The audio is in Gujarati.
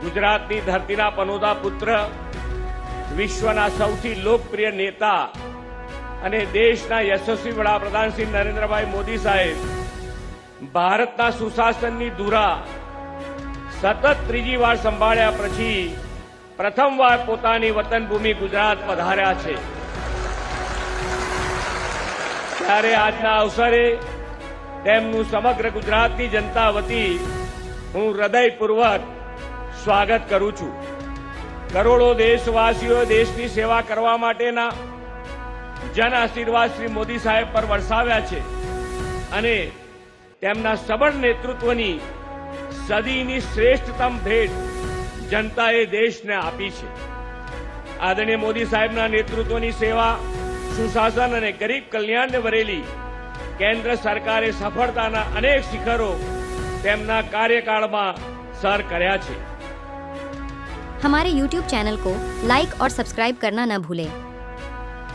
ગુજરાતની ધરતીના પનોતા પુત્ર, વિશ્વના સૌથી લોકપ્રિય નેતા અને દેશના યશસ્વી વડાપ્રધાન શ્રી નરેન્દ્રભાઈ મોદી સાહેબ ભારતના સુશાસનની ધુરા સતત ત્રીજી વાર સંભાળ્યા પછી પ્રથમવાર પોતાની વતનભૂમિ ગુજરાત પધાર્યા છે. ત્યારે આજના અવસરે તેમનું સમગ્ર ગુજરાતની જનતા વતી હું હૃદયપૂર્વક સ્વાગત કરું છું. કરોડો દેશવાસીઓ દેશની સેવા કરવા માટેના જન આશીર્વાદ શ્રી મોદી સાહેબ પર વરસાવ્યા છે અને તેમના સબળ નેતૃત્વની સદીની શ્રેષ્ઠતમ ભેટ જનતાએ દેશને આપી છે. આદરણીય મોદી સાહેબના નેતૃત્વની સેવા, સુશાસન અને ગરીબ કલ્યાણને વરેલી કેન્દ્ર સરકારે સફળતાના અનેક શિખરો તેમના કાર્યકાળમાં સર કર્યા છે. हमारे YouTube चैनल को लाइक और सब्सक्राइब करना न भूलें.